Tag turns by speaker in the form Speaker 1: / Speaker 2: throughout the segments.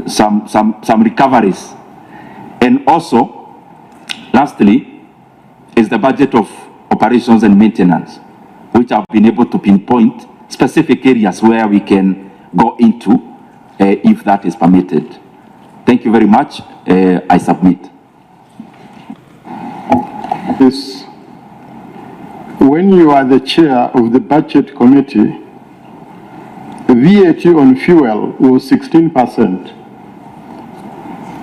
Speaker 1: some recoveries. And also, lastly, is the budget of operations and maintenance, which have been able to pinpoint specific areas where we can go into if that is permitted. Thank you very much. I submit.
Speaker 2: Yes. When you are the chair of the Budget Committee, the VAT on fuel was 16%.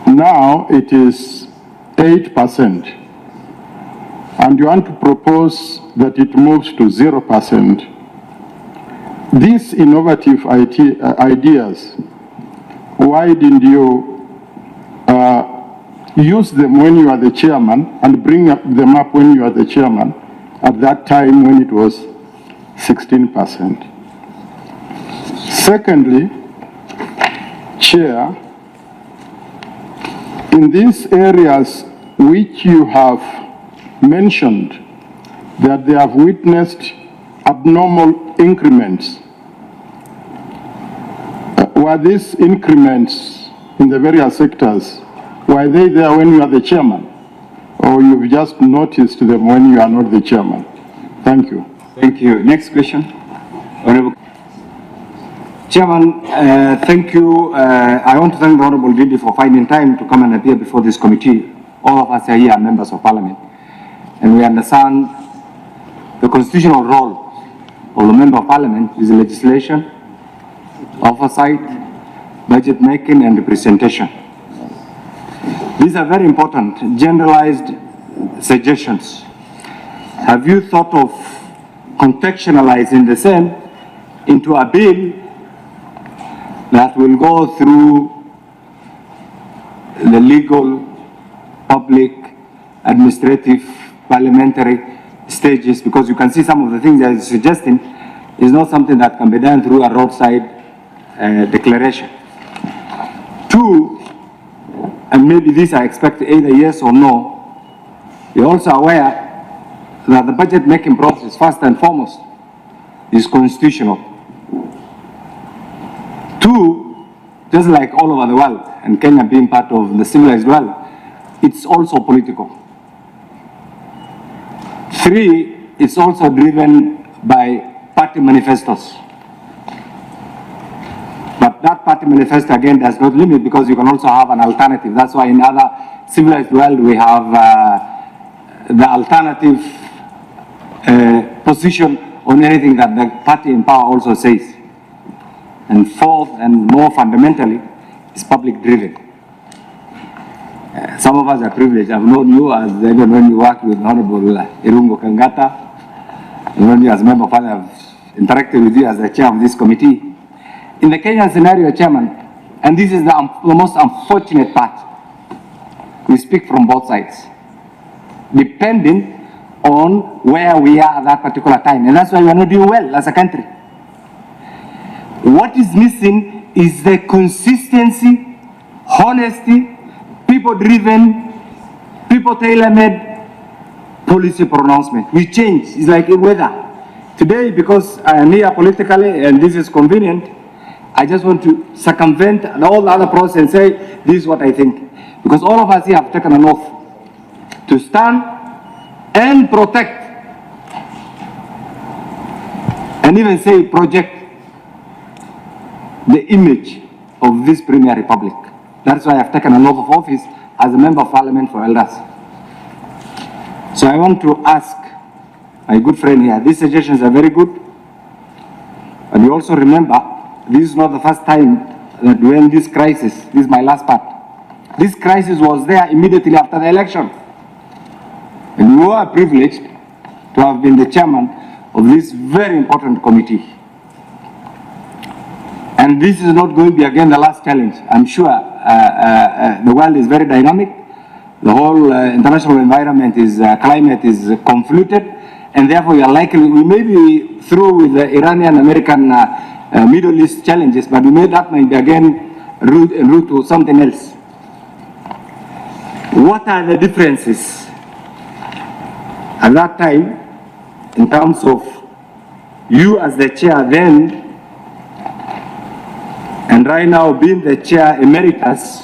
Speaker 2: Now it is 8%. And you want to propose that it moves to 0%. These innovative ideas, why didn't you use them when you are the chairman and bring them up when you are the chairman at that time when it was 16%? Secondly, Chair, in these areas which you have mentioned that they have witnessed abnormal increments, were these increments in the various sectors, were they there when you are the chairman, or you've just noticed them when you are not the chairman? Thank you.
Speaker 3: Thank you. Next question. Honorable Chairman, thank you. I want to thank the Honorable Ndindi for finding time to come and appear before this committee. All of us are here members of Parliament, and we understand the constitutional role of the Member of Parliament is legislation, oversight, budget making, and representation. These are very important, generalized suggestions. Have you thought of contextualizing the same into a bill that will go through the legal, public, administrative, parliamentary stages? Because you can see some of the things that you're suggesting is not something that can be done through a roadside declaration. Two, and maybe these I expect either yes or no, you're also aware that the budget making process, first and foremost, is constitutional. Two, just like all over the world, and Kenya being part of the civilized world, it's also political. Three, it's also driven by party manifestos. But that party manifesto, again, does not limit, because you can also have an alternative. That's why in other civilized world, we have the alternative position on anything that the party in power also says. And fourth, and more fundamentally, is public driven. Some of us are privileged. I've known you as even when you worked with Honorable Irungo Kangata, and when you as a member of Parliament, I've interacted with you as the chair of this committee. In the Kenyan scenario, Chairman, and this is the most unfortunate part, we speak from both sides, depending on where we are at that particular time. And that's why we are not doing well as a country. What is missing is the consistency, honesty, people-driven, people tailor-made policy pronouncement. We change. It's like weather. Today, because I am here politically and this is convenient, I just want to circumvent all the other process and say, this is what I think. Because all of us here have taken an oath to stand and protect, and even say project the image of this Premier Republic. That's why I've taken an oath of office as a Member of Parliament for Elders. So I want to ask my good friend here, these suggestions are very good, but you also remember, this is not the first time that when this crisis, this is my last part, this crisis was there immediately after the election. And you are privileged to have been the chairman of this very important committee. And this is not going to be again the last challenge. I'm sure the world is very dynamic. The whole international environment is, climate is convoluted, and therefore you are likely, we may be through with the Iranian, American, Middle East challenges, but that might be again route to something else. What are the differences at that time in terms of you as the chair then And right now, being the chair emeritus,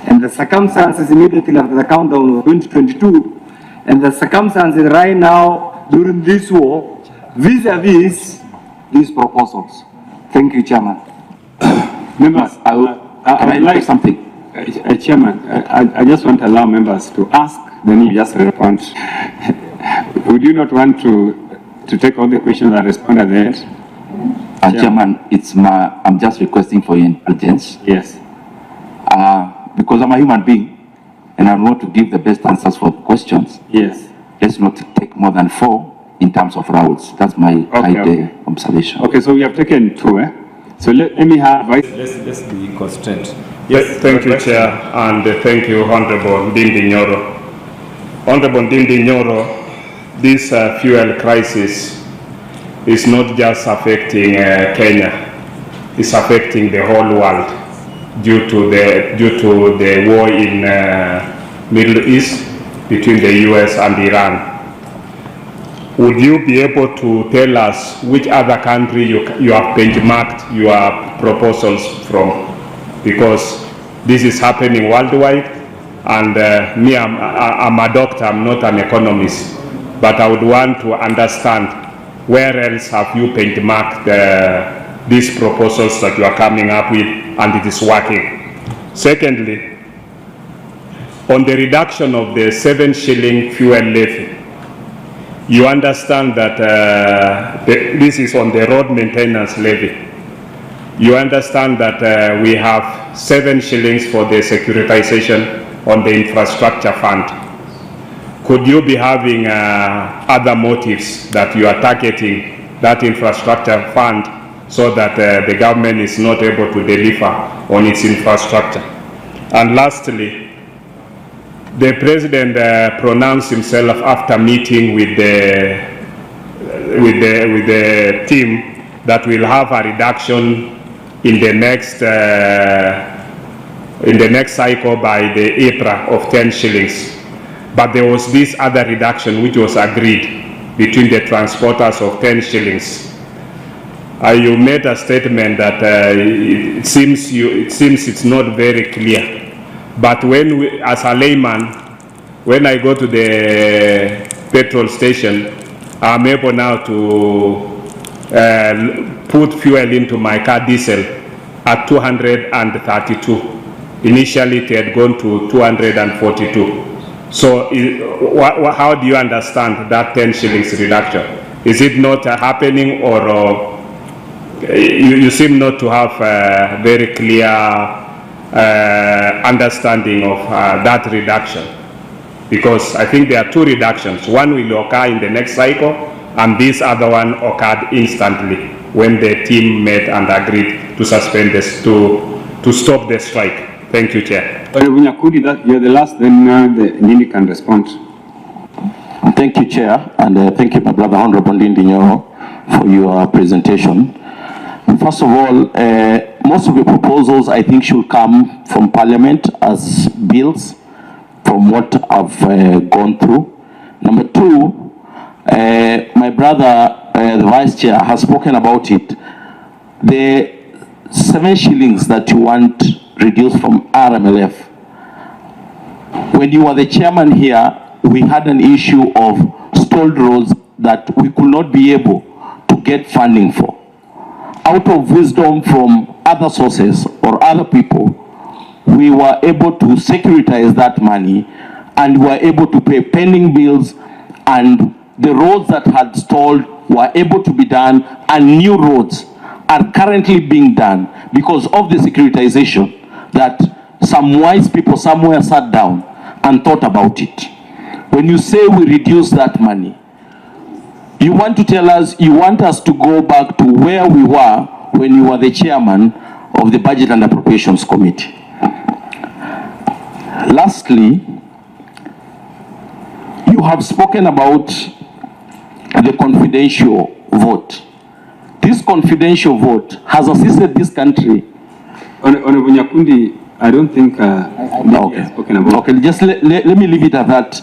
Speaker 3: and the circumstances immediately after the countdown of 2022, and the circumstances right now during this war, vis-a-vis these proposals. Thank you, Chairman.
Speaker 4: Members,
Speaker 1: I would like something.
Speaker 4: Chairman, I just want to allow members to ask, then you just respond. Would you not want to take all the questions and respond at the end?
Speaker 1: Chairman, I'm just requesting for your indulgence.
Speaker 4: Yes.
Speaker 1: Because I'm a human being and I want to give the best answers for the questions.
Speaker 4: Yes.
Speaker 1: Let's not take more than 4 in terms of rounds. That's my observation.
Speaker 4: Okay, so we have taken 2, eh? So let me have...
Speaker 5: Let's be constrained.
Speaker 6: Yes, thank you, Chair, and thank you, Honorable Ndindi Nyoro. Honorable Ndindi Nyoro, this fuel crisis is not just affecting Kenya, it's affecting the whole world due to the war in Middle East between the US and Iran. Would you be able to tell us which other country you have benchmarked your proposals from? Because this is happening worldwide, and me, I'm a doctor, I'm not an economist, but I would want to understand where else have you benchmarked these proposals that you are coming up with and it is working. Secondly, on the reduction of the 7 shilling fuel levy, you understand that this is on the road maintenance levy. You understand that we have 7 shillings for the securitization on the infrastructure fund. Could you be having other motives that you are targeting that infrastructure fund so that the government is not able to deliver on its infrastructure? And lastly, the president pronounced himself after meeting with the team that we'll have a reduction in the next cycle by the April of 10 shillings. But there was this other reduction which was agreed between the transporters of 10 shillings. You made a statement that it seems it's not very clear. But when as a layman, when I go to the petrol station, I'm able now to put fuel into my car diesel at 232. Initially it had gone to 242. So how do you understand that 10 shillings reduction? Is it not happening, or you seem not to have a very clear understanding of that reduction? Because I think there are 2 reductions. One will occur in the next cycle, and this other one occurred instantly when the team met and agreed to suspend this, to stop the strike. Thank you, Chair.
Speaker 4: That you're the last, then the Ndindi can respond.
Speaker 1: Thank you, Chair, and thank you, my brother, Honorable Ndindi Nyoro, for your presentation. And first of all, most of the proposals, I think, should come from Parliament as bills, from what I've gone through. Number 2, my brother, the Vice Chair, has spoken about it. The 7 shillings that you want reduced from RMLF. When you were the chairman here, we had an issue of stalled roads that we could not be able to get funding for. Out of wisdom from other sources or other people, we were able to securitize that money and were able to pay pending bills, and the roads that had stalled were able to be done, and new roads are currently being done because of the securitization that some wise people somewhere sat down and thought about it. When you say we reduce that money, you want to tell us, you want us to go back to where we were when you were the chairman of the Budget and Appropriations Committee. Lastly, you have spoken about the confidential vote. This confidential vote has assisted this country.
Speaker 4: Honorable Nyakundi, I don't think
Speaker 1: Okay.
Speaker 4: has spoken about.
Speaker 1: Okay, just let me leave it at that.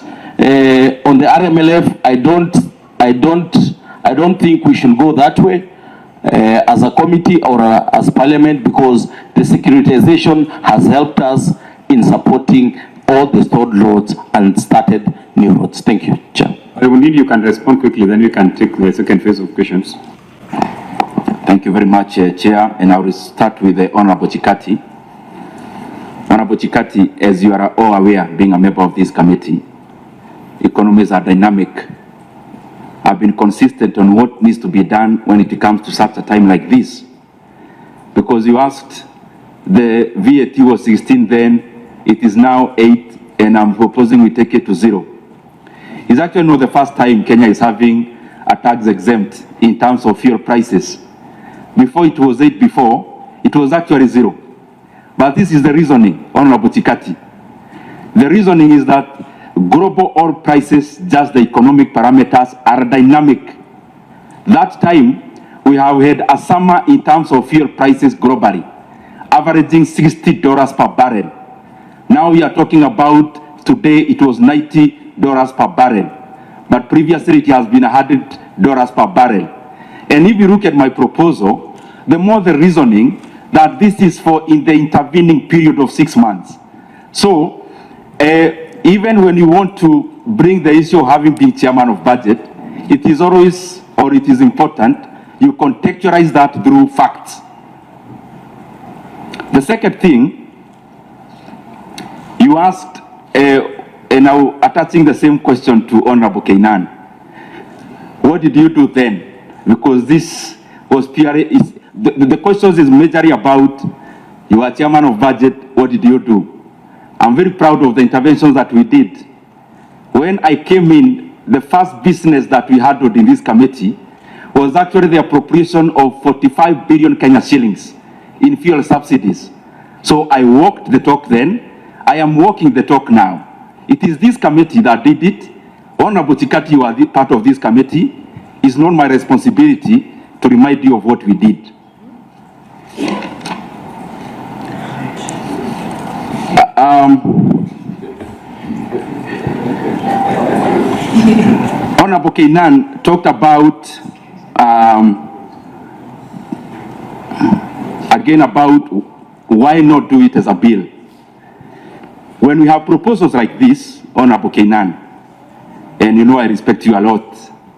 Speaker 1: On the RMLF, I don't think we should go that way. as a committee or as parliament, because the securitization has helped us in supporting all the stored roads and started new roads. Thank you, Chair.
Speaker 4: Ndindi, you can respond quickly, then we can take the second phase of questions.
Speaker 1: Thank you very much, Chair, and I will start with the Honorable Chikati. Honorable Chikati, as you are all aware, being a member of this committee, economies are dynamic. I've been consistent on what needs to be done when it comes to such a time like this. Because you asked, the VAT was 16 then, it is now 8, and I'm proposing we take it to 0. It's actually not the first time Kenya is having a tax exempt in terms of fuel prices. Before it was 8 before, it was actually 0. But this is the reasoning, Honorable Chikati. The reasoning is that global oil prices, just the economic parameters, are dynamic. That time, we have had a summer in terms of fuel prices globally, averaging $60 per barrel. Now we are talking about, today it was $90 per barrel. But previously it has been $100 per barrel. And if you look at my proposal, the more the reasoning that this is for in the intervening period of 6 months. So, even when you want to bring the issue of having been chairman of budget, it is always, or it is important, you contextualize that through facts. The second thing, you asked, and now attaching the same question to Honorable Kainan, what did you do then? Because this was purely, the question is majorly about, you are chairman of budget, what did you do? I'm very proud of the interventions that we did. When I came in, the first business that we had in this committee was actually the appropriation of 45 billion Kenya shillings in fuel subsidies. So I walked the talk then. I am walking the talk now. It is this committee that did it. Honorable Chikati, you are part of this committee. It's not my responsibility to remind you of what we did. Honorable Kainan talked about, again, about why not do it as a bill. When we have proposals like this, Honorable Kainan, and you know I respect you a lot,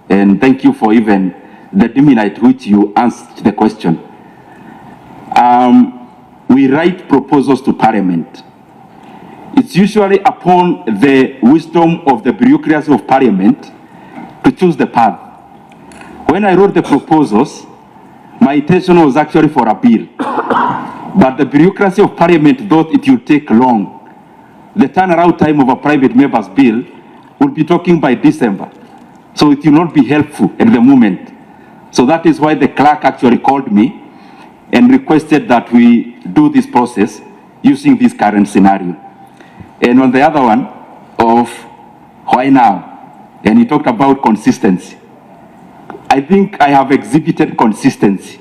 Speaker 1: and thank you for even the demeanor at which you answered the question. We write proposals to Parliament. It's usually upon the wisdom of the bureaucracy of Parliament to choose the path. When I wrote the proposals, my intention was actually for a bill. But the bureaucracy of Parliament thought it would take long. The turnaround time of a private member's bill will be talking by December. So it will not be helpful at the moment. So that is why the clerk actually called me and requested that we do this process using this current scenario. And on the other one of why now, and he talked about consistency. I think I have exhibited consistency.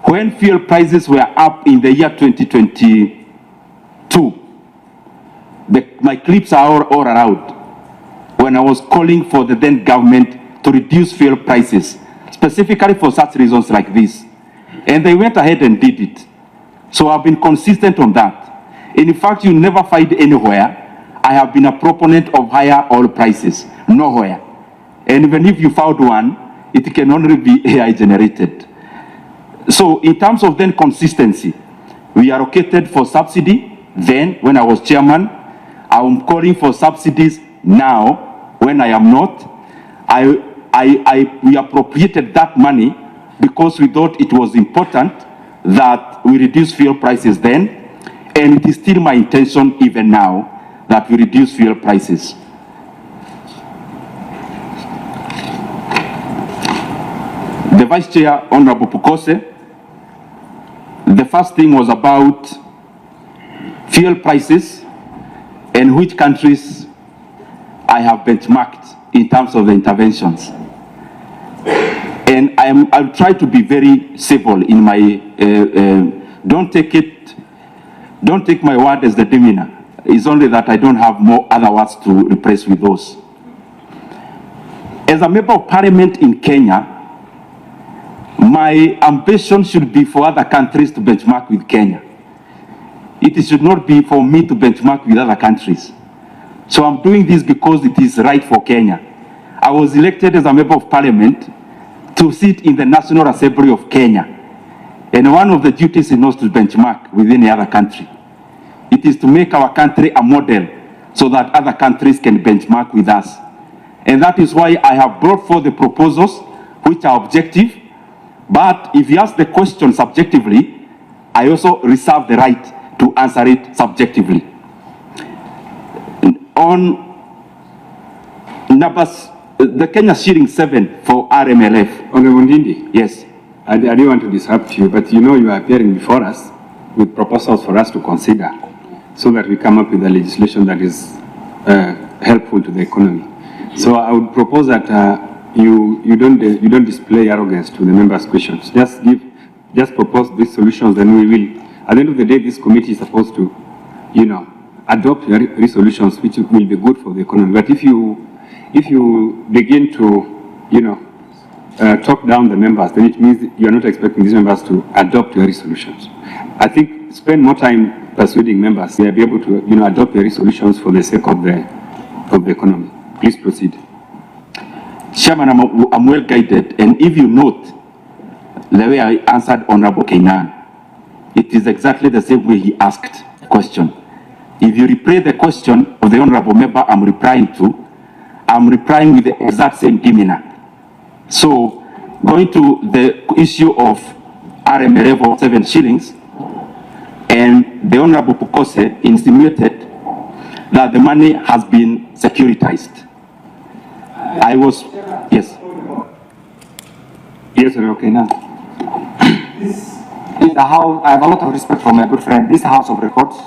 Speaker 1: When fuel prices were up in the year 2022, my clips are all around, when I was calling for the then government to reduce fuel prices, specifically for such reasons like this. And they went ahead and did it. So I've been consistent on that. In fact, you never find anywhere I have been a proponent of higher oil prices. Nowhere. And even if you found one, it can only be AI generated. So in terms of then consistency, we allocated for subsidy then when I was chairman. I'm calling for subsidies now when I am not. We appropriated that money because we thought it was important that we reduce fuel prices then, and it is still my intention even now that we reduce fuel prices. The Vice Chair, Honorable Pukose, the first thing was about fuel prices and which countries I have benchmarked in terms of the interventions. And I'll try to be very civil in my, don't take my word as the demeanor. It's only that I don't have more other words to replace with those. As a member of parliament in Kenya, My ambition should be for other countries to benchmark with Kenya. It should not be for me to benchmark with other countries. So I'm doing this because it is right for Kenya. I was elected as a member of parliament to sit in the National Assembly of Kenya. And one of the duties is not to benchmark with any other country. It is to make our country a model so that other countries can benchmark with us. And that is why I have brought forth the proposals which are objective. But if you ask the question subjectively, I also reserve the right to answer it subjectively. On numbers, the Kenya shilling 7 for RMLF.
Speaker 4: Honorable Ndindi,
Speaker 1: Yes.
Speaker 4: I didn't want to disrupt you, but you know you are appearing before us with proposals for us to consider so that we come up with a legislation that is helpful to the economy. So I would propose that you don't display arrogance to the members' questions. Just propose these solutions, then we will. At the end of the day, this committee is supposed to, adopt resolutions which will be good for the economy. But if you begin to, talk down the members, then it means you are not expecting these members to adopt your resolutions. I think spend more time persuading members. They will be able to, adopt your resolutions for the sake of the economy. Please proceed.
Speaker 1: Chairman, I'm well guided, and if you note the way I answered Honorable Kainan, it is exactly the same way he asked the question. If you replay the question of the Honorable Member I'm replying with the exact same demeanor. So, going to the issue of RMLF of 7 shillings, and the Honorable Pukose insinuated that the money has been securitized. Yes.
Speaker 3: Yes, okay, now. I have a lot of respect for my good friend. This House of Records,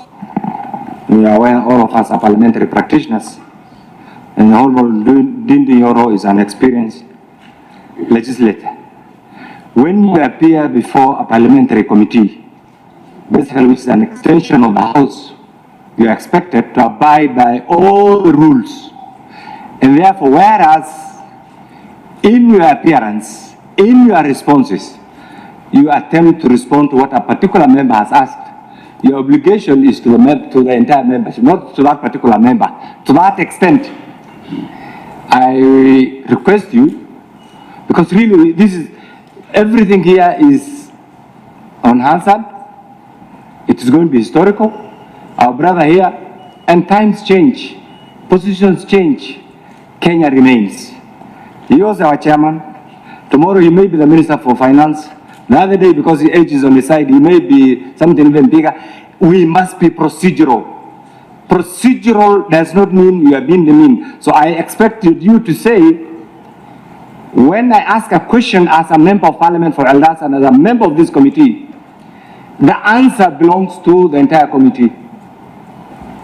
Speaker 3: we are aware, all of us are parliamentary practitioners, and the Honorable Ndindi Nyoro is an experienced legislator. When you appear before a parliamentary committee, basically which is an extension of the House, you are expected to abide by all the rules. And therefore, whereas in your appearance, in your responses, you attempt to respond to what a particular member has asked, your obligation is to the entire membership, not to that particular member. To that extent, I request you, because really everything here is unanswered. It is going to be historical. Our brother here, and times change, positions change. Kenya remains. He was our chairman. Tomorrow he may be the Minister for Finance. The other day, because the age is on the side, he may be something even bigger. We must be procedural. Procedural does not mean you are being demeaned. So I expected you to say, when I ask a question as a member of parliament for Elders and as a member of this committee, the answer belongs to the entire committee.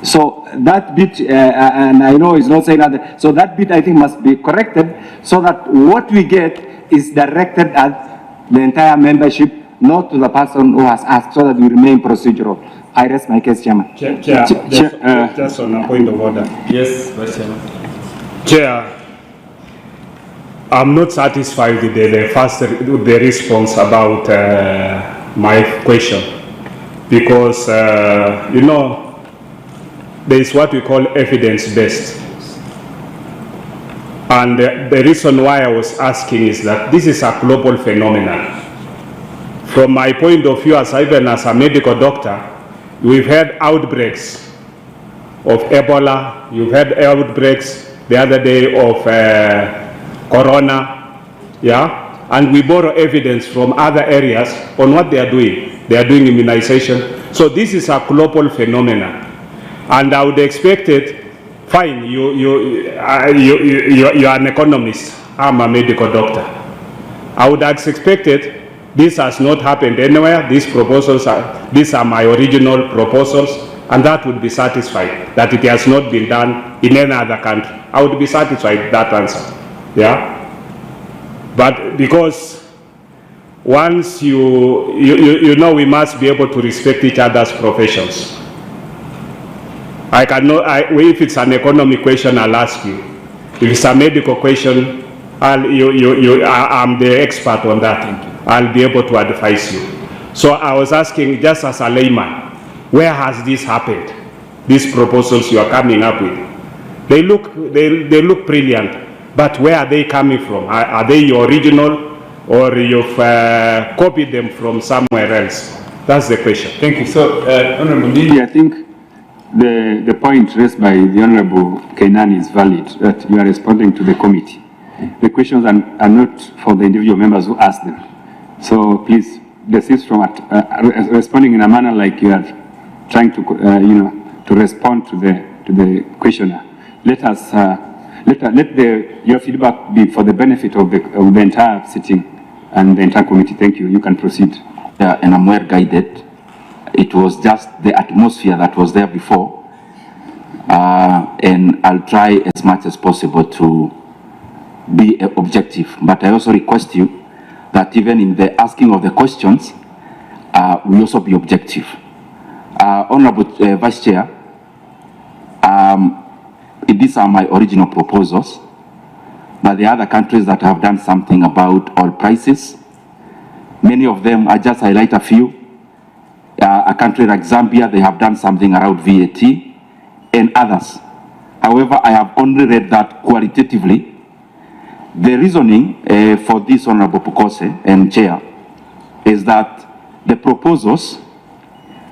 Speaker 3: So that bit, and I know it's not saying that, so that bit I think must be corrected so that what we get is directed at the entire membership, not to the person who has asked, so that we remain procedural. I rest my case, Chairman.
Speaker 6: Just on a point of order.
Speaker 5: Yes, Vice Chairman.
Speaker 6: Chair, I'm not satisfied with the response about my question, because there is what we call evidence-based. And the reason why I was asking is that this is a global phenomenon. From my point of view, even as a medical doctor, we've had outbreaks of Ebola, you've had outbreaks the other day of Corona, yeah? And we borrow evidence from other areas on what they are doing. They are doing immunization. So this is a global phenomenon. And I would expect it, fine, you are an economist, I'm a medical doctor. I would have expected this has not happened anywhere. These are my original proposals, and that would be satisfied, that it has not been done in any other country. I would be satisfied with that answer, yeah? But because once we must be able to respect each other's professions. If it's an economic question, I'll ask you. If it's a medical question, I'm the expert on that. I'll be able to advise you. So I was asking, just as a layman, where has this happened? These proposals you are coming up with, they look brilliant, but where are they coming from? Are they your original, or you've copied them from somewhere else? That's the question.
Speaker 4: Thank you. So, Honorable Ndindi, I think the point raised by the Honorable Kainan is valid, that you are responding to the committee. The questions are not for the individual members who ask them. So please desist from responding in a manner like you are trying to, to respond to the questioner. Let us let your feedback be for the benefit of the entire sitting and the entire committee. Thank you. You can proceed.
Speaker 1: And I'm well guided. It was just the atmosphere that was there before, and I'll try as much as possible to be objective. But I also request you that even in the asking of the questions, we also be objective. Honorable Vice Chair, these are my original proposals, but there are other countries that have done something about oil prices. Many of them, I just highlight a few. A country like Zambia, they have done something around VAT, and others. However, I have only read that qualitatively. The reasoning for this Honorable Pukose and Chair is that the proposals,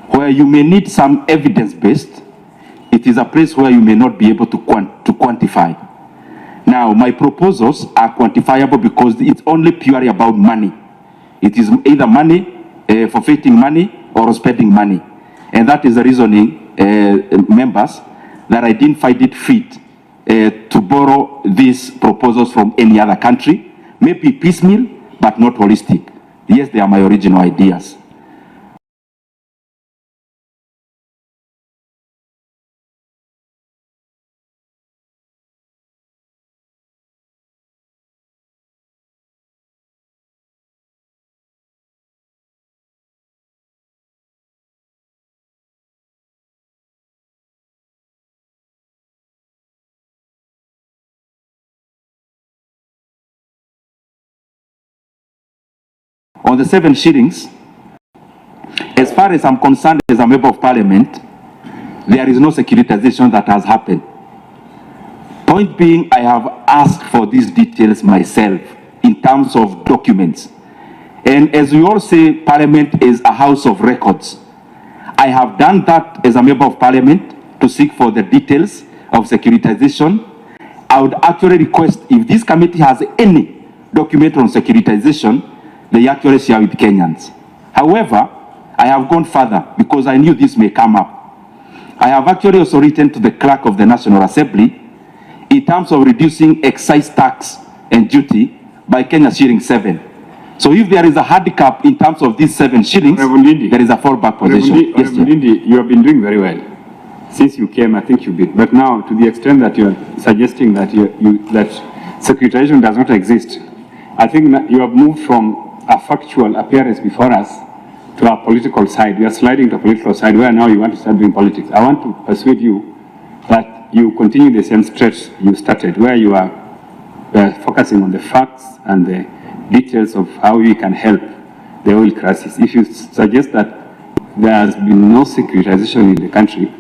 Speaker 1: where you may need some evidence-based, it is a place where you may not be able to quantify. Now, my proposals are quantifiable because it's only purely about money. It is either money, forfeiting money, or spending money. And that is the reasoning, members, that I didn't find it fit to borrow these proposals from any other country. Maybe piecemeal, but not holistic. Yes, they are my original ideas. On the 7 shillings, as far as I'm concerned as a member of parliament, there is no securitization that has happened. Point being, I have asked for these details myself in terms of documents. And as we all say, parliament is a house of records. I have done that as a member of parliament to seek for the details of securitization. I would actually request, if this committee has any document on securitization, they actually share with Kenyans. However, I have gone further because I knew this may come up. I have actually also written to the clerk of the National Assembly in terms of reducing excise tax and duty by Kenya shilling 7. So if there is a handicap in terms of these 7 shillings, there is a fallback position.
Speaker 4: Yes, Ndindi, you have been doing very well. Since you came, I think you did. But now, to the extent that you are suggesting that that securitization does not exist, I think you have moved from a factual appearance before us to our political side. We are sliding to a political side where now you want to start doing politics. I want to persuade you that you continue the same stretch you started, where you are focusing on the facts and the details of how we can help the oil crisis. If you suggest that there has been no securitization in the country,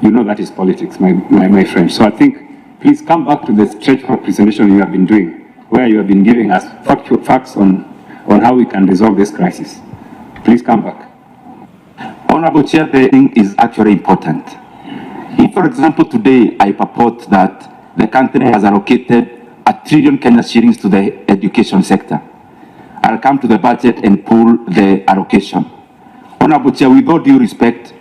Speaker 4: you know that is politics, my friend. So I think, please come back to the stretch of presentation you have been doing, where you have been giving us factual facts on how we can resolve this crisis. Please come back.
Speaker 1: Honorable Chair, the thing is actually important. If, for example, today I purport that the country has allocated 1 trillion Kenya shillings to the education sector, I'll come to the budget and pull the allocation. Honorable Chair, with all due respect,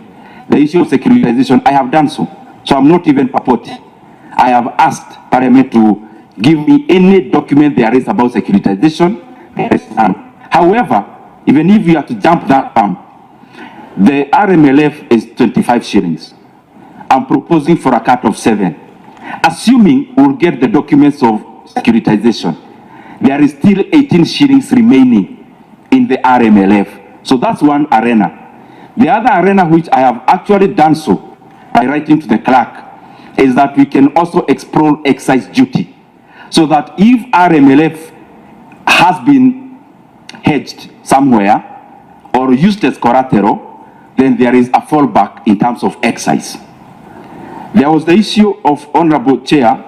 Speaker 1: the issue of securitization, I have done so. So I'm not even purporting. I have asked Parliament to give me any document there is about securitization. However, even if you have to jump that the RMLF is 25 shillings. I'm proposing for a cut of 7. Assuming we'll get the documents of securitization, there is still 18 shillings remaining in the RMLF. So that's one arena. The other arena, which I have actually done so by writing to the clerk, is that we can also explore excise duty. So that if RMLF has been hedged somewhere or used as collateral, then there is a fallback in terms of excise. There was the issue of Honorable Chair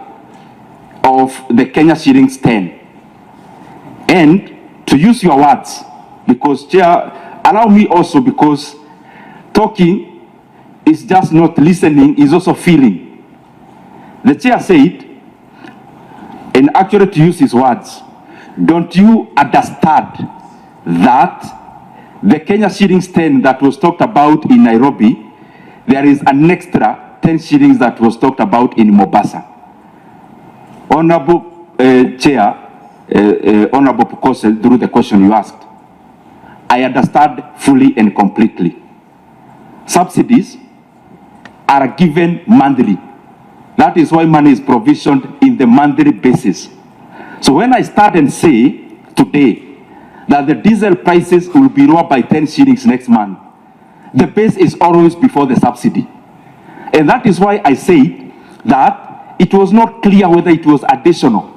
Speaker 1: of the Kenya shillings 10. And to use your words, because Chair, allow me also, because talking is just not listening, is also feeling. The Chair said, and actually to use his words, don't you understand that the Kenya shillings 10 that was talked about in Nairobi, there is an extra 10 shillings that was talked about in Mombasa? Honorable Chair, Honorable Pukose, through the question you asked, I understand fully and completely. Subsidies are given monthly. That is why money is provisioned in the monthly basis. So when I start and say today that the diesel prices will be lower by 10 shillings next month, the base is always before the subsidy. And that is why I say that it was not clear whether it was additional.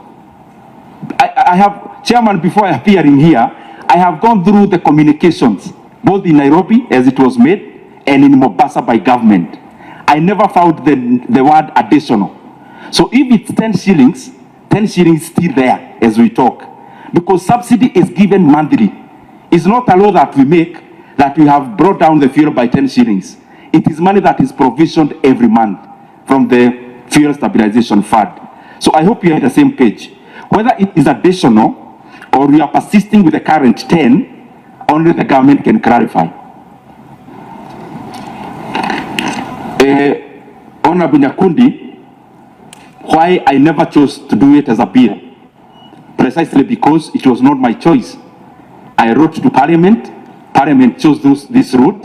Speaker 1: I have, Chairman, before appearing here, I have gone through the communications, both in Nairobi as it was made and in Mombasa by government. I never found the word additional. So if it's 10 shillings is still there as we talk, because subsidy is given monthly. It's not a law that we make that we have brought down the fuel by 10 shillings. It is money that is provisioned every month from the Fuel Stabilization Fund. So I hope you're on the same page. Whether it is additional or we are persisting with the current 10, only the government can clarify. Honorable Nyakundi, why I never chose to do it as a bill? Precisely because it was not my choice. I wrote to Parliament, Parliament chose this route,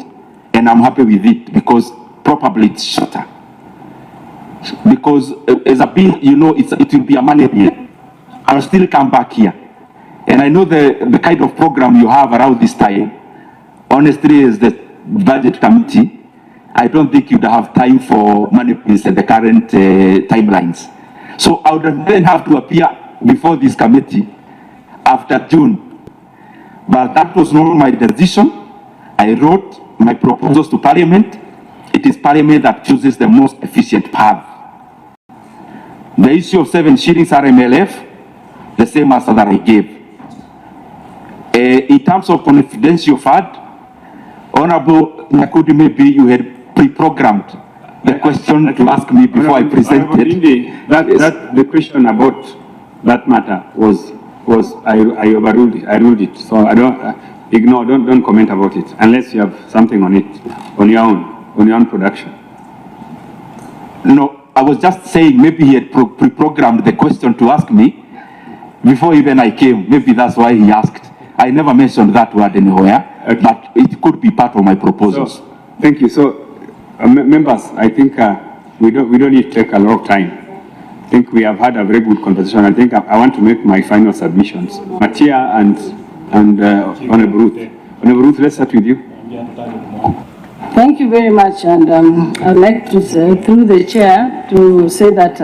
Speaker 1: and I'm happy with it because probably it's shorter. Because as a bill, you know, it will be a money bill. I'll still come back here. And I know the kind of program you have around this time. Honestly, as the Budget Committee, I don't think you'd have time for money bills at the current timelines. So I would then have to appear before this committee after June. But that was not my decision. I wrote my proposals to Parliament. It is Parliament that chooses the most efficient path. The issue of 7 shillings RMLF, the same answer that I gave. In terms of confidential fund, Honorable Nyakudi, maybe you had pre-programmed the question to ask me before I presented.
Speaker 4: The question about that matter was I overruled it. I ruled it. So I don't ignore. Don't comment about it unless you have something on it on your own production.
Speaker 1: No, I was just saying maybe he had pre-programmed the question to ask me before even I came. Maybe that's why he asked. I never mentioned that word anywhere, okay. But it could be part of my proposals.
Speaker 4: So, thank you. So, members, I think we don't need to take a lot of time. I think we have had a very good conversation. I think I want to make my final submissions. Matia and Honorable Ruth. Honorable Ruth, let's start with you.
Speaker 7: Thank you very much, and I'd like to say, through the chair, to say that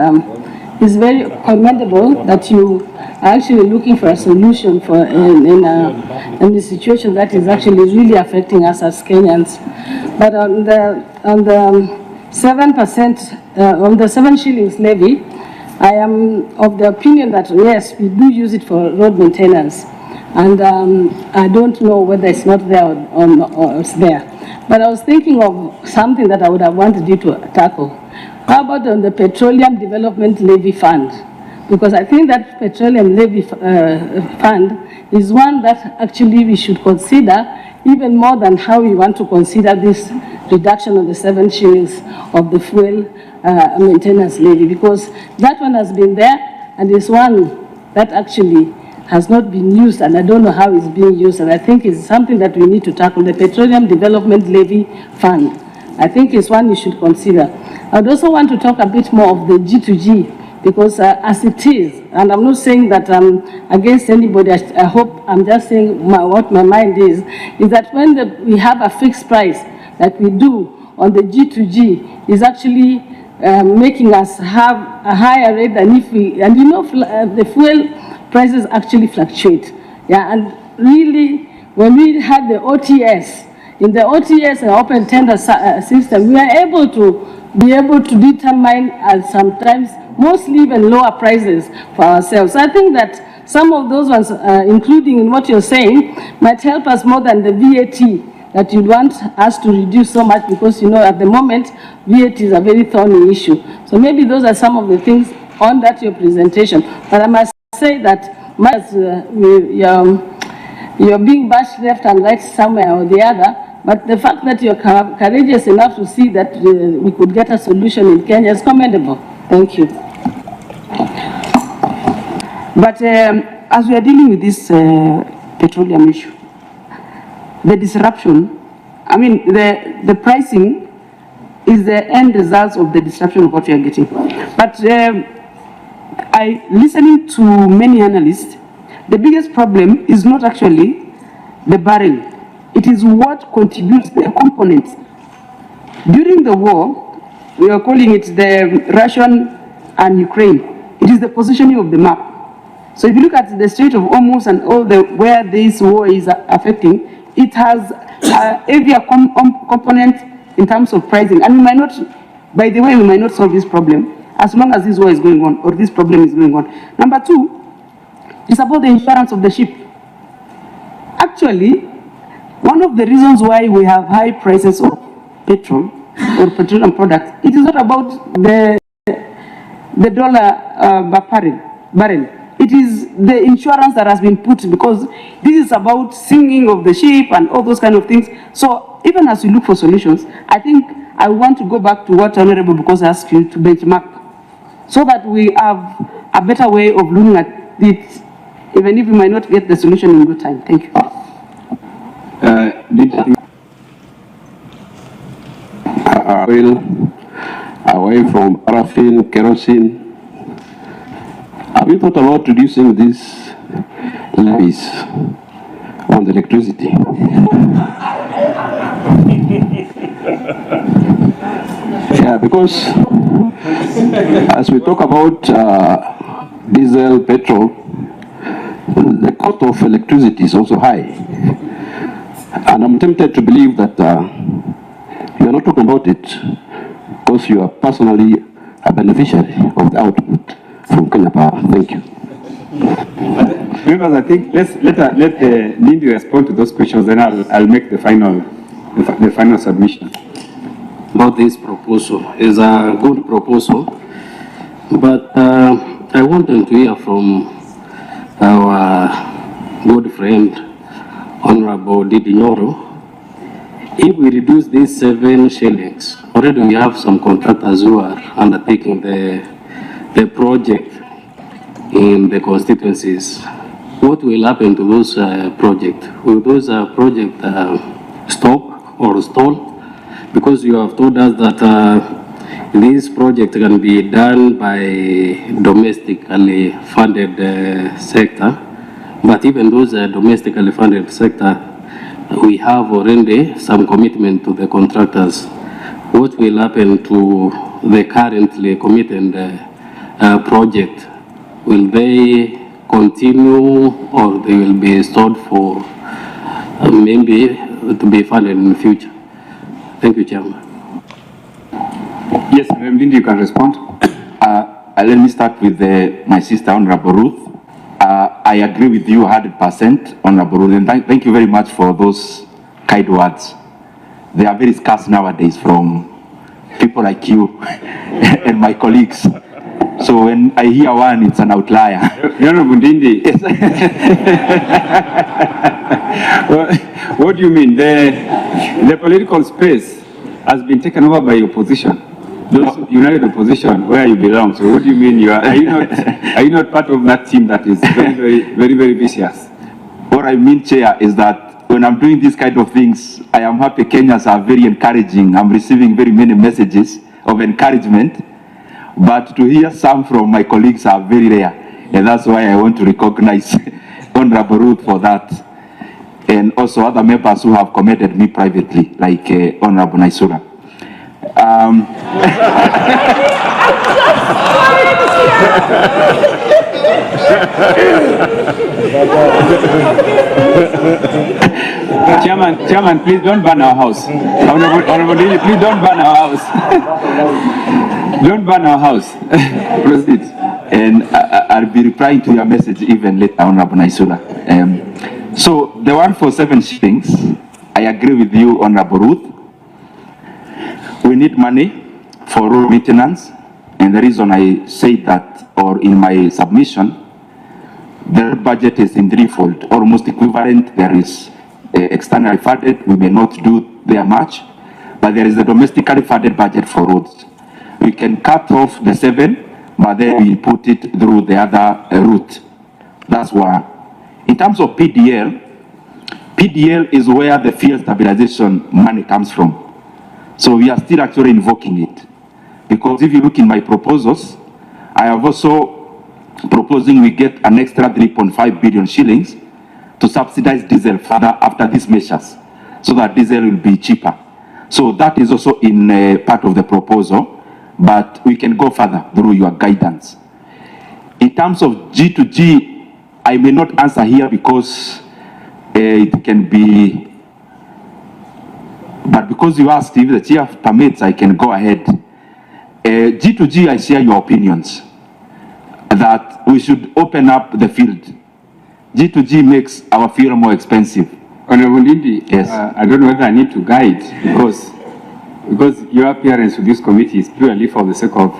Speaker 7: it's very commendable that you are actually looking for a solution for in a situation that is actually really affecting us as Kenyans. But on the 7% on the 7 shillings levy, I am of the opinion that yes, we do use it for road maintenance, and I don't know whether it's not there or it's there. But I was thinking of something that I would have wanted you to tackle. How about on the Petroleum Development Levy Fund? Because I think that Petroleum Levy Fund is one that actually we should consider even more than how we want to consider this reduction of the 7 shillings of the fuel maintenance levy, because that one has been there and is one that actually has not been used, and I don't know how it's being used, and I think it's something that we need to tackle. The Petroleum Development Levy Fund, I think is one you should consider. I'd also want to talk a bit more of the G2G, because as it is, and I'm not saying that I'm against anybody, I hope I'm just saying what my mind is that when we have a fixed price like we do on the G2G, is actually making us have a higher rate than if we, and you know, the fuel prices actually fluctuate. Yeah, and really, when we had the OTS, in the OTS and open tender system, we are able to determine sometimes mostly even lower prices for ourselves. So I think that some of those ones, including in what you're saying, might help us more than the VAT that you want us to reduce so much, because at the moment VAT is a very thorny issue. So maybe those are some of the things on that your presentation. But I must say that you're being bashed left and right somewhere or the other. But the fact that you're courageous enough to see that we could get a solution in Kenya is commendable. Thank you.
Speaker 8: But as we are dealing with this petroleum issue, the disruption, I mean, the pricing is the end result of the disruption of what we are getting. But listening to many analysts, the biggest problem is not actually the barrel. It is what contributes the components. During the war, we are calling it the Russian and Ukraine. It is the positioning of the map. So if you look at the Strait of Hormuz and all where this war is affecting, it has a heavier component in terms of pricing. And we might not, by the way, we might not solve this problem as long as this war is going on or this problem is going on. Number two, it's about the insurance of the ship. Actually, one of the reasons why we have high prices of petrol or petroleum products, it is not about the dollar barrel. It is the insurance that has been put, because this is about sinking of the ship and all those kind of things. So even as we look for solutions, I think I want to go back to what Honorable Bukosa asked you to benchmark, so that we have a better way of looking at it, even if we might not get the solution in good time. Thank you.
Speaker 9: Oil away from paraffin, kerosene. Have you thought about reducing these levies on the electricity? Yeah, because as we talk about diesel, petrol, the cost of electricity is also high. And I'm tempted to believe that you are not talking about it because you are personally a beneficiary of the output from Kenya Power. Thank you.
Speaker 4: Members, I think let Ndindi respond to those questions, then I'll make the final submission.
Speaker 10: About this proposal is a good proposal, but I wanted to hear from our good friend Honorable Ndindi Nyoro. If we reduce these 7 shillings, already we have some contractors who are undertaking the project in the constituencies. What will happen to those projects? Will those projects stop or stall? Because you have told us that this project can be done by domestically funded sector, but even those domestically funded sector, we have already some commitment to the contractors. What will happen to the currently committed project? Will they continue or they will be stored for maybe to be funded in the future? Thank you, Chairman.
Speaker 4: Yes, Ndindi, you can respond.
Speaker 1: Let me start with my sister, Honorable Ruth. I agree with you 100%, Honorable Ruth, and thank you very much for those kind words. They are very scarce nowadays from people like you and my colleagues. So when I hear one, it's an outlier.
Speaker 4: Honorable Ndindi. What do you mean? The political space has been taken over by opposition. Those united opposition, where you belong. So what do you mean? Are you not part of that team that is very vicious?
Speaker 1: What I mean, Chair, is that when I'm doing these kind of things, I am happy Kenyans are very encouraging. I'm receiving very many messages of encouragement, but to hear some from my colleagues are very rare. And that's why I want to recognize Honorable Ruth for that. And also other members who have commended me privately, like Honorable Naisura.
Speaker 4: Chairman, please don't burn our house. Honorable Ndindi, please don't burn our house. Don't burn our house.
Speaker 1: Proceed. And I'll be replying to your message even later, Honorable Naisula. So the one for 7 shillings, I agree with you, Honorable Ruth. We need money for road maintenance, and the reason I say that, or in my submission, the budget is in threefold, almost equivalent. There is externally funded, we may not do there much, but there is a domestically funded budget for roads. We can cut off the 7, but then we put it through the other route. That's one. In terms of PDL, PDL is where the fuel stabilization money comes from. So we are still actually invoking it. Because if you look in my proposals, I have also proposing we get an extra 3.5 billion shillings to subsidize diesel further after these measures, so that diesel will be cheaper. So that is also in part of the proposal, but we can go further through your guidance. In terms of G2G, I may not answer here because it can be, but because you asked if the chair permits, I can go ahead. G2G, I share your opinions that we should open up the field. G2G makes our fuel more expensive.
Speaker 4: Honorable Ndindi,
Speaker 1: yes.
Speaker 4: I don't know whether I need to guide because your appearance with this committee is purely for the sake of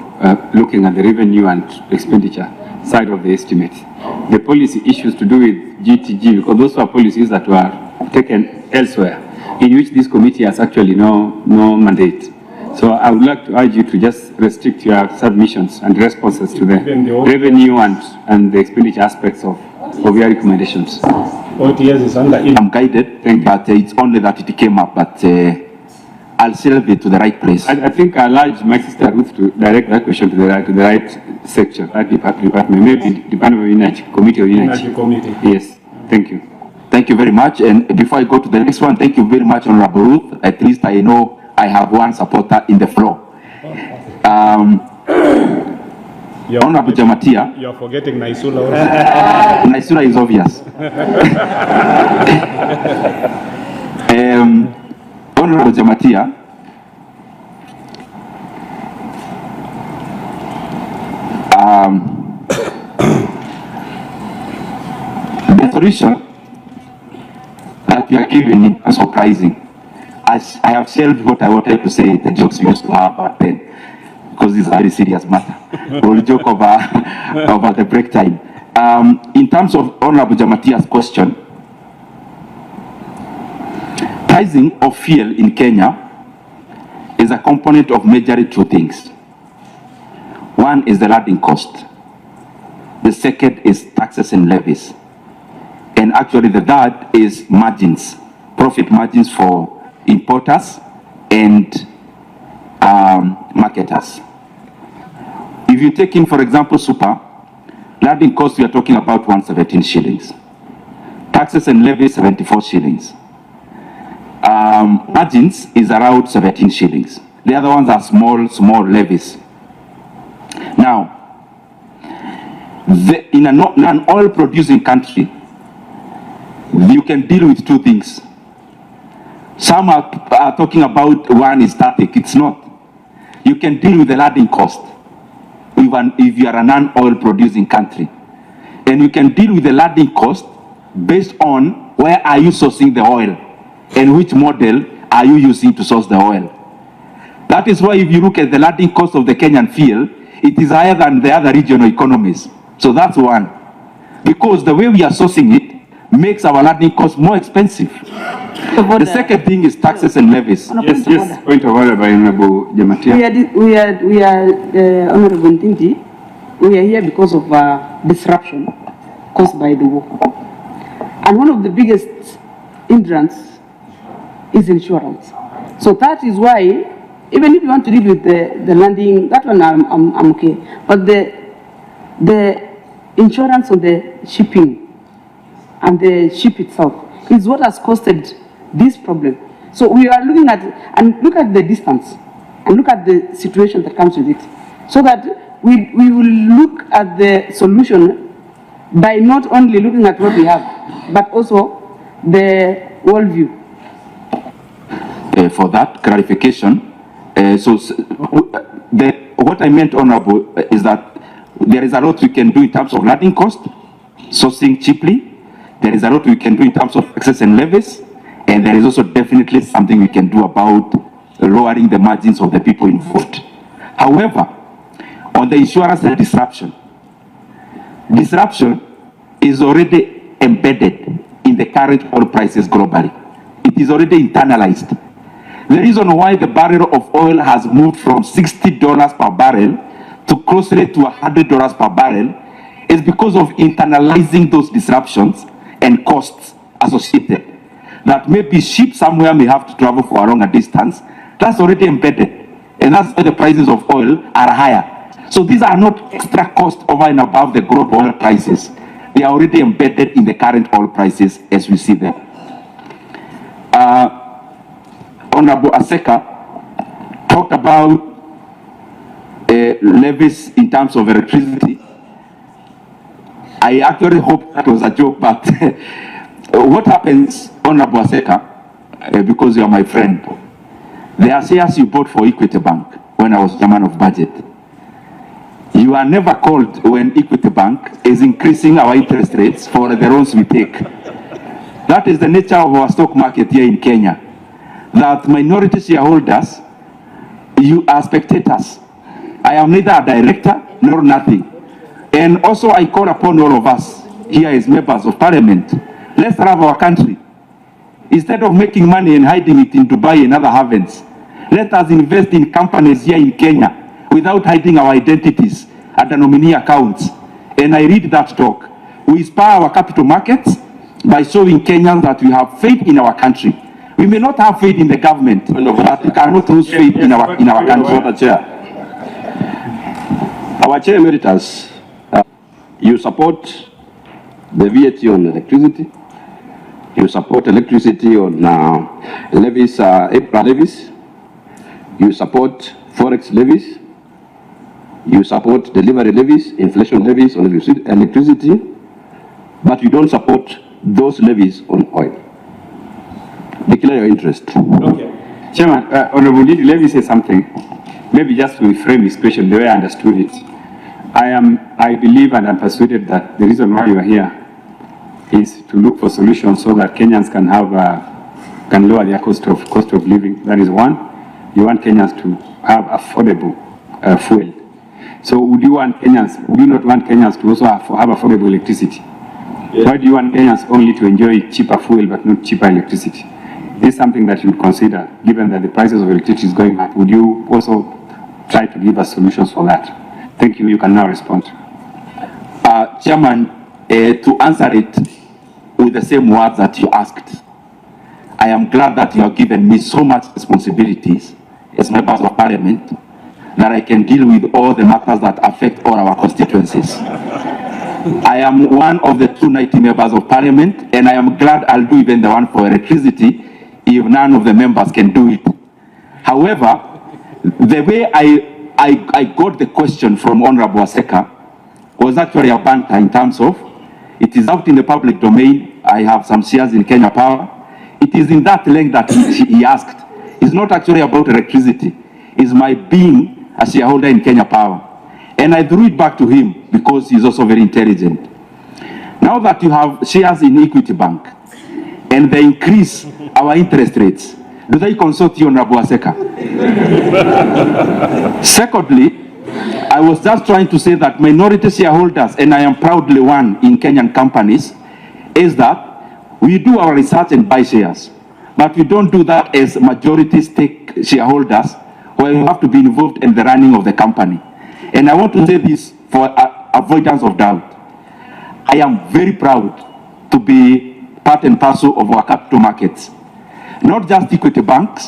Speaker 4: looking at the revenue and expenditure side of the estimate. The policy issues to do with GTG, because those are policies that were taken elsewhere, in which this committee has actually no mandate. So I would like to urge you to just restrict your submissions and responses to the revenue and the expenditure aspects of your recommendations.
Speaker 6: OTS is under
Speaker 1: I'm guided, but it's only that it came up, but I'll shelve it to the right place.
Speaker 4: I think I'll urge my sister Ruth to direct that question to the right section, that department, maybe Department of Energy, Committee of Energy.
Speaker 6: Committee.
Speaker 4: Yes, thank you.
Speaker 1: Thank you very much. And before I go to the next one, thank you very much, Honorable Ruth. At least I know I have one supporter in the floor. Honorable Jamatia.
Speaker 6: You are forgetting Naisula also.
Speaker 1: Naisula is obvious. Honorable Jamatia, the solution that we are giving is surprising. As I have shelved what I wanted to say, the jokes we used to have back then, because it's a very serious matter. We'll joke over the break time. In terms of Honorable Jamatia's question, pricing of fuel in Kenya is a component of majorly 2 things. One is the landing cost. The second is taxes and levies. And actually the third is margins, profit margins for importers and marketers. If you take in, for example, super, landing cost, we are talking about 117 shillings. Taxes and levies, 74 shillings. Margins is around 17 shillings. The other ones are small levies. Now, in an oil producing country, you can deal with 2 things. Some are talking about one is static. It's not. You can deal with the landing cost if you are a non-oil producing country. And you can deal with the landing cost based on where are you sourcing the oil and which model are you using to source the oil. That is why if you look at the landing cost of the Kenyan fuel, it is higher than the other regional economies. So that's one. Because the way we are sourcing it makes our landing cost more expensive. The second thing is taxes and levies.
Speaker 4: Yes, point of order by Honorable Jamatia.
Speaker 8: We are Honorable Ndindi, we are here because of disruption caused by the war. And one of the biggest hindrance is insurance. So that is why, even if you want to deal with the landing, that one I'm okay. But the insurance on the shipping and the ship itself is what has costed this problem. So we are looking at, and look at the distance, and look at the situation that comes with it, so that we will look at the solution by not only looking at what we have, but also the worldview.
Speaker 1: For that clarification, what I meant, Honorable, is that there is a lot we can do in terms of landing cost, sourcing cheaply. There is a lot we can do in terms of access and levies, and there is also definitely something we can do about lowering the margins of the people involved. However, on the insurance and disruption is already embedded in the current oil prices globally. It is already internalized. The reason why the barrel of oil has moved from $60 per barrel to closer to $100 per barrel is because of internalizing those disruptions and costs associated. That maybe ship somewhere may have to travel for a longer distance. That's already embedded. And that's why the prices of oil are higher. So these are not extra costs over and above the global oil prices. They are already embedded in the current oil prices as we see them. Honorable Aseka talked about levies in terms of electricity. I actually hope that was a joke, but what happens, Honorable Aseka, because you are my friend, there are shares you bought for Equity Bank when I was chairman of budget. You are never called when Equity Bank is increasing our interest rates for the loans we take. That is the nature of our stock market here in Kenya. That minority shareholders, you are spectators. I am neither a director nor nothing. And also I call upon all of us here as members of parliament, let's love our country. Instead of making money and hiding it in Dubai and other havens, let us invest in companies here in Kenya without hiding our identities at the nominee accounts. And I read that talk. We inspire our capital markets by showing Kenyans that we have faith in our country. We may not have faith in the government, but we cannot lose faith in our country.
Speaker 9: Chair. Our Chair Emeritus, you support the VAT on electricity. You support electricity on levies, EPRA levies. You support forex levies. You support delivery levies, inflation levies on electricity, but you don't support those levies on oil. Declare your interest.
Speaker 4: Okay. Chairman, Honorable Ndindi, let me say something. Maybe just to reframe his question the way I understood it. I believe and I'm persuaded that the reason why you are here is to look for solutions so that Kenyans can lower their cost of living. That is one. You want Kenyans to have affordable fuel. So would you not want Kenyans to also have affordable electricity? Yes. Why do you want Kenyans only to enjoy cheaper fuel but not cheaper electricity? This is something that you would consider, given that the prices of electricity is going up. Would you also try to give us solutions for that? Thank you. You can now respond.
Speaker 1: Chairman, to answer it with the same words that you asked, I am glad that you have given me so much responsibilities as members of parliament that I can deal with all the matters that affect all our constituencies. I am one of the 290 members of parliament, and I am glad I'll do even the one for electricity if none of the members can do it. However, the way I got the question from Honorable Aseka was actually a banter in terms of, it is out in the public domain, I have some shares in Kenya Power. It is in that length that he asked. It's not actually about electricity. It's my being a shareholder in Kenya Power. And I threw it back to him because he's also very intelligent. Now that you have shares in Equity Bank and they increase our interest rates, do they consult you, Honorable Aseka? Secondly, I was just trying to say that minority shareholders, and I am proudly one in Kenyan companies, is that we do our research and buy shares, but we don't do that as majority stake shareholders where you have to be involved in the running of the company. And I want to say this for avoidance of doubt. I am very proud to be part and parcel of our capital markets. Not just Equity Bank,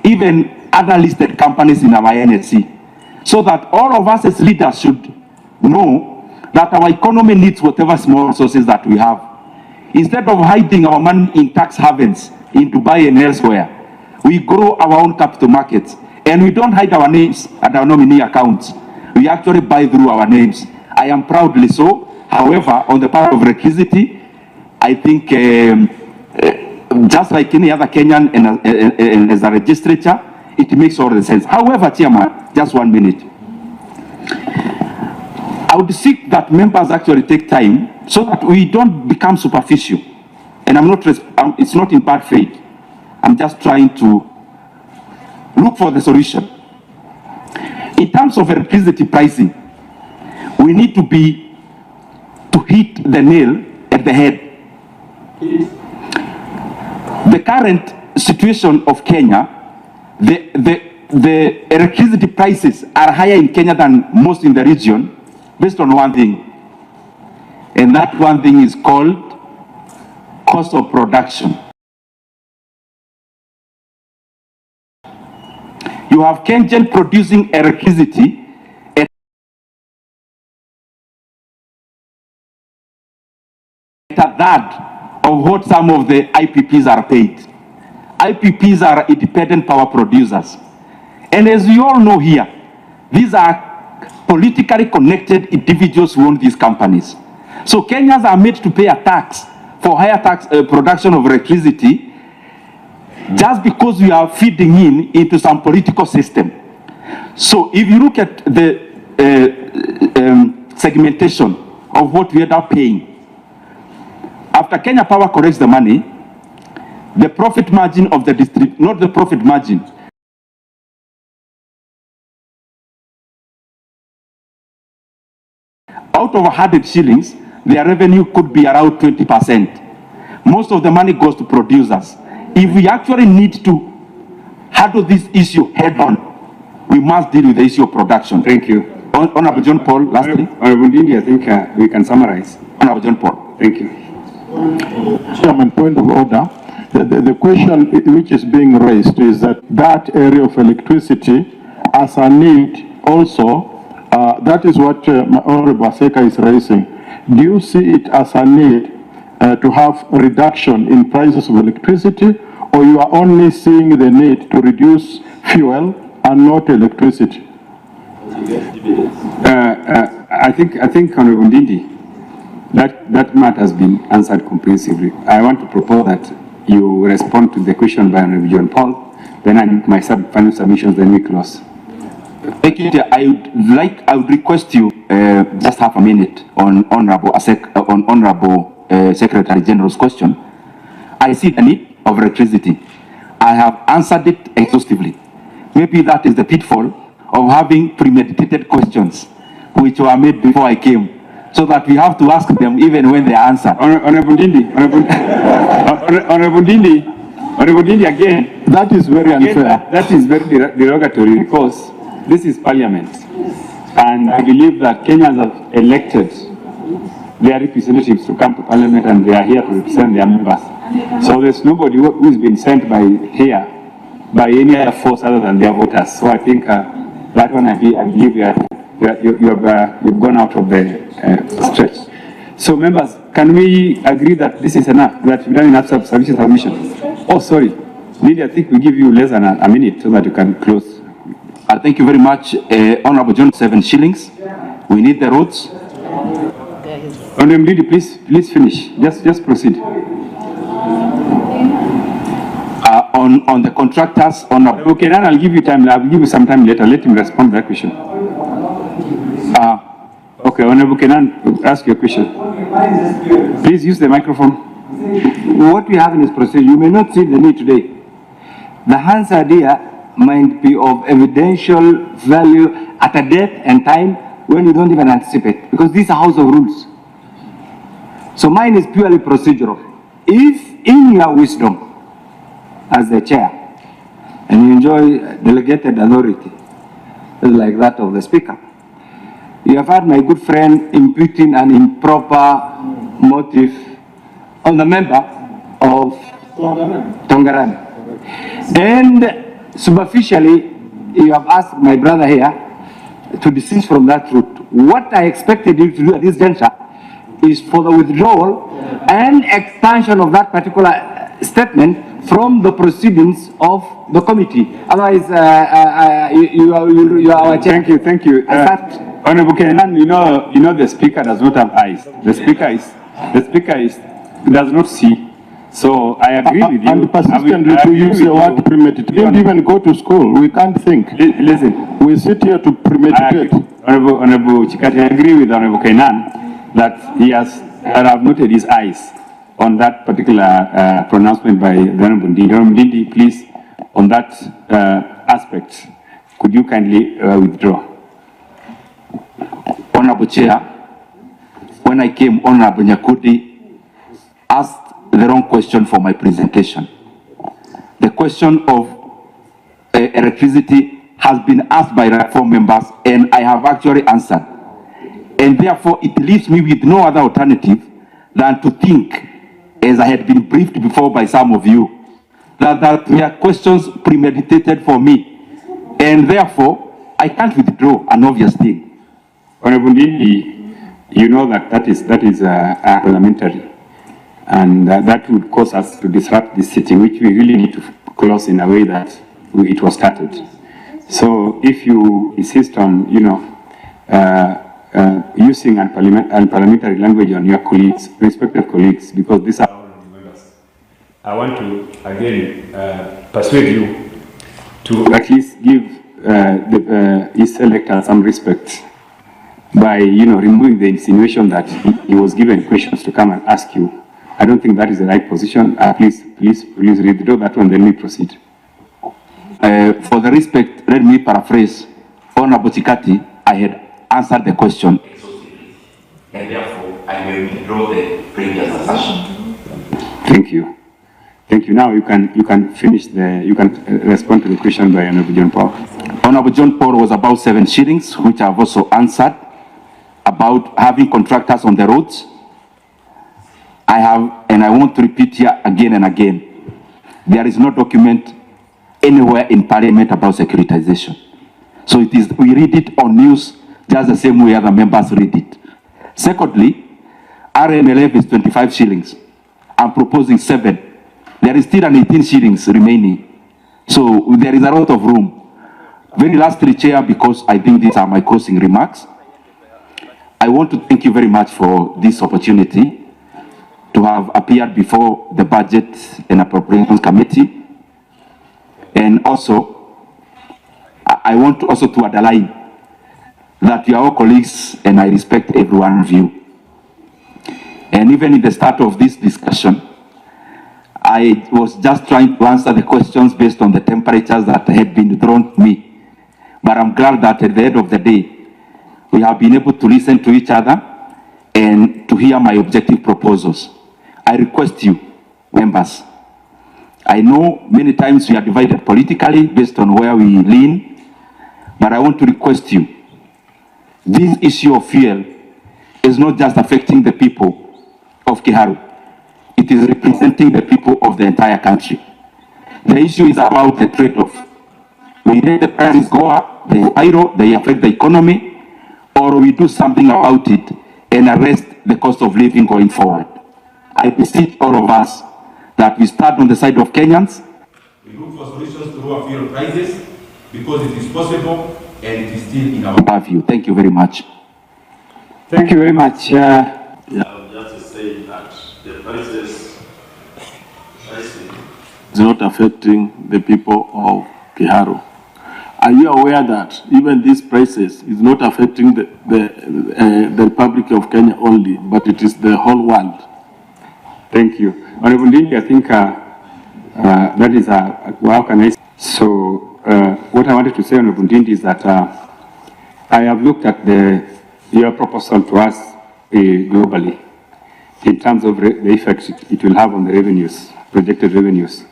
Speaker 1: even other listed companies in our NSC. So that all of us as leaders should know that our economy needs whatever small resources that we have. Instead of hiding our money in tax havens in Dubai and elsewhere, we grow our own capital markets. And we don't hide our names at our nominee accounts. We actually buy through our names. I am proudly so. However, on the part of electricity, I think just like any other Kenyan and as a legislature, it makes all the sense. However, Chairman, just 1 minute. I would seek that members actually take time so that we don't become superficial. And it's not in bad faith. I'm just trying to look for the solution. In terms of electricity pricing, we need to hit the nail at the head. The current situation of Kenya, the electricity prices are higher in Kenya than most in the region based on one thing. And that one thing is called cost of production. You have Kenyan producing electricity at a third of what some of the IPPs are paid. IPPs are independent power producers. And as you all know here, these are politically connected individuals who own these companies. So Kenyans are made to pay a tax for higher production of electricity just because we are feeding into some political system. So if you look at the segmentation of what we end up paying, after Kenya Power collects the money, the profit margin of the district, not the profit margin, out of 100 shillings, their revenue could be around 20%. Most of the money goes to producers. If we actually need to handle this issue head on, we must deal with the issue of production.
Speaker 4: Thank you.
Speaker 1: Honorable John Paul, lastly.
Speaker 4: Honorable Ndindi, I think we can summarize.
Speaker 1: Honorable John Paul.
Speaker 4: Thank you.
Speaker 2: Chairman, point of order. The question which is being raised is that area of electricity as a need also, that is what Honorable Aseka is raising. Do you see it as a need to have a reduction in prices of electricity, or you are only seeing the need to reduce fuel and not electricity?
Speaker 4: I think Honorable Ndindi, that matter has been answered comprehensively. I want to propose that you respond to the question by Honorable John Paul, then I make my final submissions, then we close.
Speaker 1: Thank you. I would request you just half a minute on Honorable Secretary General's question. I see the need of electricity. I have answered it exhaustively. Maybe that is the pitfall of having premeditated questions, which were made before I came, so that we have to ask them even when they are answered.
Speaker 4: Honorable Ndindi, Honorable Ndindi again.
Speaker 2: That is very unfair.
Speaker 4: That is very derogatory because this is Parliament, and I believe that Kenyans have elected their representatives to come to Parliament, and they are here to represent their members. So there's nobody who has been sent by any other force other than their voters. So I think that one, I believe you've gone out of the stretch. So members, can we agree that this is enough, that we've done enough sufficient submission? Oh, sorry. Ndindi, I think we give you less than a minute so that you can close.
Speaker 1: Thank you very much, Honorable John. 7 shillings. We need the roads.
Speaker 4: Honorable Ndindi, please finish. Just proceed.
Speaker 1: On the contractors,
Speaker 4: Okay, then I'll give you time. I'll give you some time later. Let him respond to that question. Okay, Honorable Kenan, ask your question. Please use the microphone.
Speaker 3: What we have in this procedure, you may not see the need today. The answer here might be of evidential value at a date and time when you don't even anticipate, because these are house of rules. So mine is purely procedural. If in your wisdom, as the chair, and you enjoy delegated authority, like that of the speaker, you have had my good friend imputing an improper motive on the member of Tongarani. And superficially, you have asked my brother here to desist from that route. What I expected you to do at this juncture is for the withdrawal and expansion of that particular statement from the proceedings of the committee. Otherwise, you are our chair.
Speaker 4: Thank you. Honorable Kenan, you know the speaker does not have eyes. The speaker does not see. So I agree with you.
Speaker 2: And persistently to use the word premeditate. Didn't even go to school. We can't think.
Speaker 4: Listen.
Speaker 2: We sit here to premeditate.
Speaker 4: Honorable Chikati, I agree with Honorable Kenan that he has noted his eyes on that particular pronouncement by the Honorable Ndindi. Honorable Ndindi, please, on that aspect, could you kindly withdraw?
Speaker 1: Honorable Chair, when I came, Honorable Nyakudi asked the wrong question for my presentation. The question of electricity has been asked by four members, and I have actually answered. And therefore, it leaves me with no other alternative than to think, as I had been briefed before by some of you, that there are questions premeditated for me, and therefore, I can't withdraw an obvious thing.
Speaker 4: Honorable Ndindi, you know that is parliamentary, and that would cause us to disrupt this sitting, which we really need to close in a way that it was started. So if you insist on, using unparliamentary language on your colleagues, respected colleagues, because these are...
Speaker 6: I want to, again, persuade you to
Speaker 4: at least give his elector some respect by, removing the insinuation that he was given questions to come and ask you. I don't think that is the right position. Please withdraw that one, then we proceed.
Speaker 1: For the respect, let me paraphrase. Honorable Chikati, I had answered the question, and therefore I will withdraw the previous assertion.
Speaker 4: Thank you. Thank you. Now you can finish respond to the question by Honorable John Paul.
Speaker 1: Honorable John Paul was about 7 shillings, which I've also answered, about having contractors on the roads. I have, and I want to repeat here again and again, there is no document anywhere in Parliament about securitization. So we read it on news just the same way other members read it. Secondly, RMLF is 25 shillings. I'm proposing 7. There is still an 18 shillings remaining. So there is a lot of room. Very lastly, Chair, because I think these are my closing remarks, I want to thank you very much for this opportunity to have appeared before the Budget and Appropriations Committee. And also, I want to also to underline that you are all colleagues and I respect every one of you. And even in the start of this discussion, I was just trying to answer the questions based on the temperatures that had been thrown to me. But I'm glad that at the end of the day, we have been able to listen to each other and to hear my objective proposals. I request you, members, I know many times we are divided politically based on where we lean, but I want to request you, this issue of fuel is not just affecting the people of Kiharu. It is representing the people of the entire country. The issue is about the trade-off. We let the prices go up, they affect the economy, or we do something about it and arrest the cost of living going forward. I beseech all of us that we stand on the side of Kenyans.
Speaker 5: We look for solutions to lower fuel prices because it is possible and it is still in our
Speaker 1: purview. Thank you very much.
Speaker 4: Thank you very much.
Speaker 5: Just to say that the prices
Speaker 2: is not affecting the people of Kiharu. Are you aware that even these prices is not affecting the Republic of Kenya only, but it is the whole world?
Speaker 4: Thank you. Honorable Ndindi, I think that is how can I say? So what I wanted to say, Honorable Ndindi, is that I have looked at your proposal to us globally in terms of the effect it will have on the revenues, projected revenues.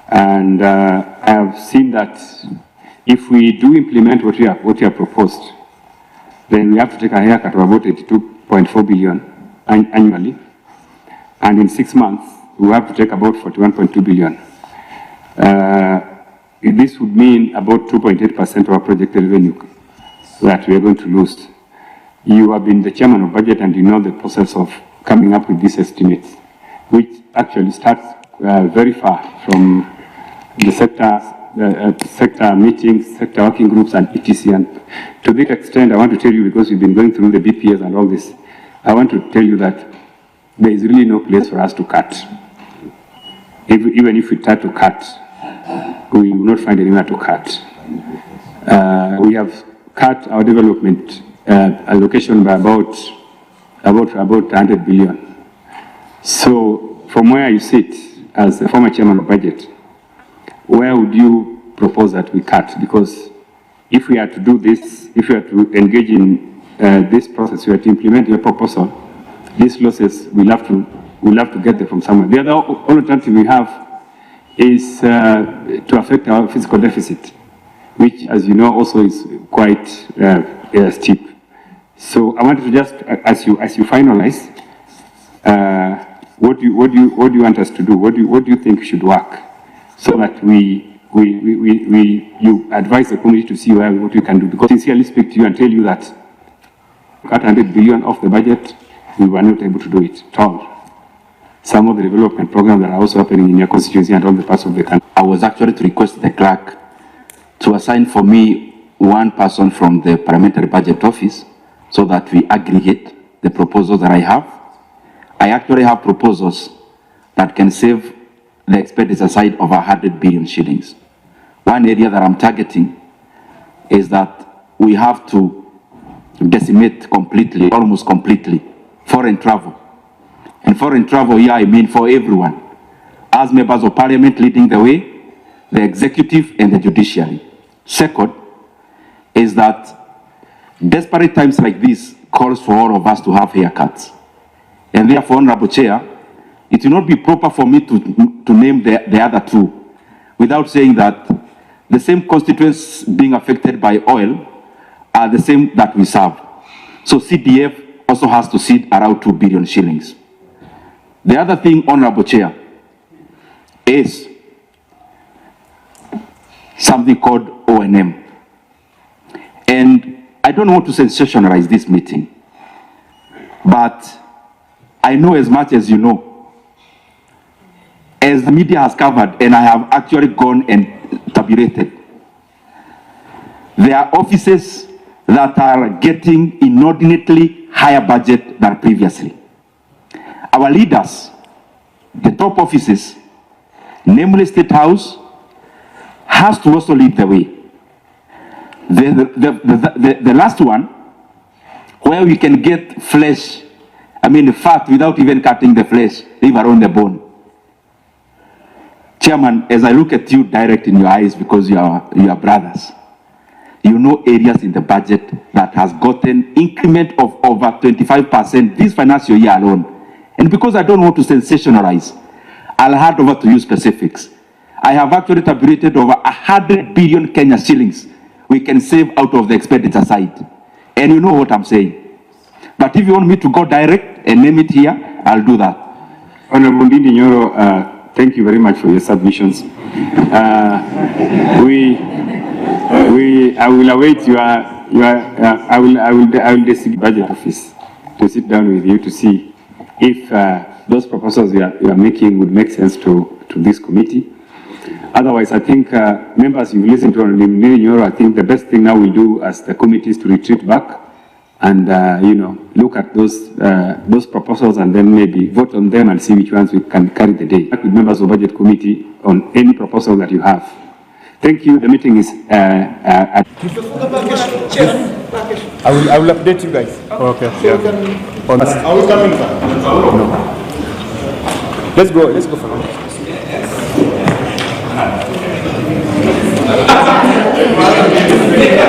Speaker 4: And I have seen that if we do implement what you have proposed, then we have to take a haircut of about 82.4 billion annually. And in 6 months, we have to take about 41.2 billion. This would mean about 2.8% of our projected revenue that we are going to lose. You have been the chairman of budget and you know the process of coming up with these estimates, which actually starts very far from the sectors sector meetings, sector working groups, and etc. And to that extent, I want to tell you, because we've been going through the BPS and all this, I want to tell you that there is really no place for us to cut. Even if we try to cut, we will not find anywhere to cut. We have cut our development allocation by about 100 billion. So from where you sit as the former chairman of budget, where would you propose that we cut? Because if we are to do this, if we are to engage in this process, we are to implement your proposal, these losses we'll have to get them from somewhere. The other alternative we have is to affect our fiscal deficit, which, as you know, also is quite steep. So I wanted to just, as you finalize, what do you want us to do? What do you think should work, so that you advise the committee to see what we can do? Because sincerely speak to you and tell you that cut 100 billion off the budget, we were not able to do it at all. Some of the development programs that are also happening in your constituency and all the parts of the country.
Speaker 1: I was actually to request the clerk to assign for me one person from the parliamentary budget office, so that we aggregate the proposals that I have. I actually have proposals that can save the expenditure side of 100 billion shillings. One area that I'm targeting is that we have to decimate completely, almost completely, foreign travel. And foreign travel here, I mean for everyone. As members of parliament leading the way, the executive and the judiciary. Second is that desperate times like this calls for all of us to have haircuts. And therefore, Honorable Chair, it will not be proper for me to name the other two without saying that the same constituents being affected by oil are the same that we serve. So CDF also has to sit around 2 billion shillings. The other thing, Honorable Chair, is something called O&M. And I don't want to sensationalize this meeting, but I know as much as you know. As the media has covered, and I have actually gone and tabulated, there are offices that are getting inordinately higher budget than previously. Our leaders, the top offices, namely State House, has to also lead the way. The last one, where we can get flesh, fat without even cutting the flesh, leave alone the bone. Chairman, as I look at you direct in your eyes, because you are brothers, you know areas in the budget that has gotten increment of over 25% this financial year alone. And because I don't want to sensationalize, I'll hand over to you specifics. I have actually tabulated over 100 billion Kenya shillings we can save out of the expenditure side. And you know what I'm saying. But if you want me to go direct and name it here, I'll do that.
Speaker 4: Honorable Ndindi Nyoro, thank you very much for your submissions. I will await I will designate budget office to sit down with you to see if those proposals you are making would make sense to this committee. Otherwise, I think members, you've listened to Ndindi Nyoro. I think the best thing now we do as the committee is to retreat back and look at those proposals and then maybe vote on them and see which ones we can carry the day. With members of budget committee on any proposal that you have. Thank you. The meeting is at.
Speaker 11: I will update you guys.
Speaker 6: Okay.
Speaker 11: Are we coming back? No. Let's go for now.
Speaker 5: Thank you.